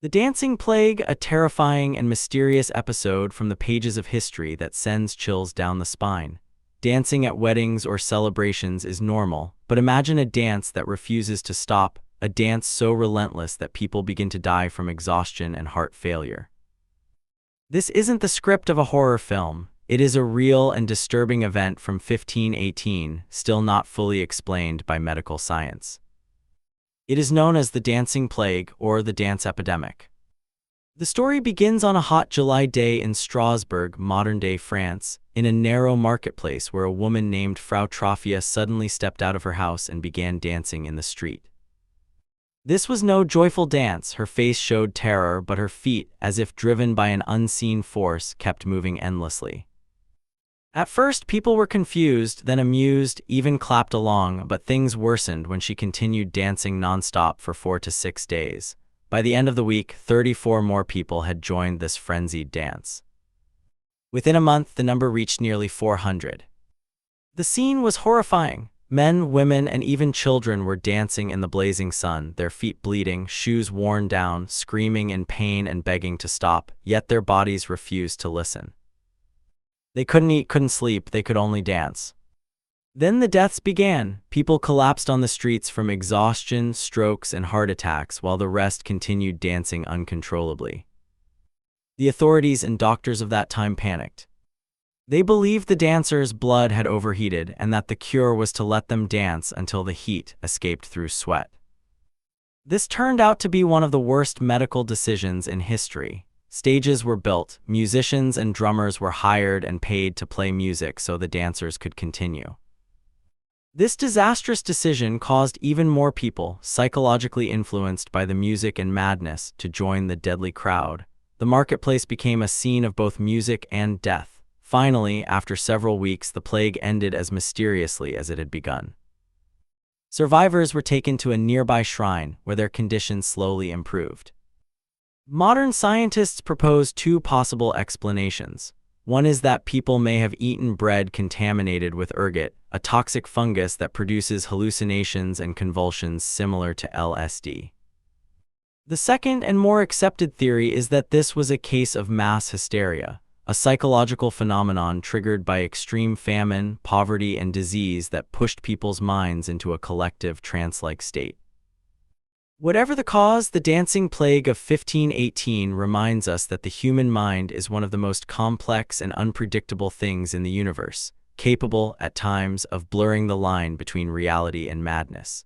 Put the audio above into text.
The Dancing Plague, a terrifying and mysterious episode from the pages of history that sends chills down the spine. Dancing at weddings or celebrations is normal, but imagine a dance that refuses to stop, a dance so relentless that people begin to die from exhaustion and heart failure. This isn't the script of a horror film. It is a real and disturbing event from 1518, still not fully explained by medical science. It is known as the Dancing Plague or the Dance Epidemic. The story begins on a hot July day in Strasbourg, modern-day France, in a narrow marketplace where a woman named Frau Trophia suddenly stepped out of her house and began dancing in the street. This was no joyful dance. Her face showed terror, but her feet, as if driven by an unseen force, kept moving endlessly. At first, people were confused, then amused, even clapped along, but things worsened when she continued dancing nonstop for 4 to 6 days. By the end of the week, 34 more people had joined this frenzied dance. Within a month, the number reached nearly 400. The scene was horrifying. Men, women, and even children were dancing in the blazing sun, their feet bleeding, shoes worn down, screaming in pain and begging to stop, yet their bodies refused to listen. They couldn't eat, couldn't sleep, they could only dance. Then the deaths began. People collapsed on the streets from exhaustion, strokes, and heart attacks, while the rest continued dancing uncontrollably. The authorities and doctors of that time panicked. They believed the dancers' blood had overheated and that the cure was to let them dance until the heat escaped through sweat. This turned out to be one of the worst medical decisions in history. Stages were built, musicians and drummers were hired and paid to play music so the dancers could continue. This disastrous decision caused even more people, psychologically influenced by the music and madness, to join the deadly crowd. The marketplace became a scene of both music and death. Finally, after several weeks, the plague ended as mysteriously as it had begun. Survivors were taken to a nearby shrine, where their conditions slowly improved. Modern scientists propose 2 possible explanations. One is that people may have eaten bread contaminated with ergot, a toxic fungus that produces hallucinations and convulsions similar to LSD. The second and more accepted theory is that this was a case of mass hysteria, a psychological phenomenon triggered by extreme famine, poverty, and disease that pushed people's minds into a collective trance-like state. Whatever the cause, the Dancing Plague of 1518 reminds us that the human mind is one of the most complex and unpredictable things in the universe, capable, at times, of blurring the line between reality and madness.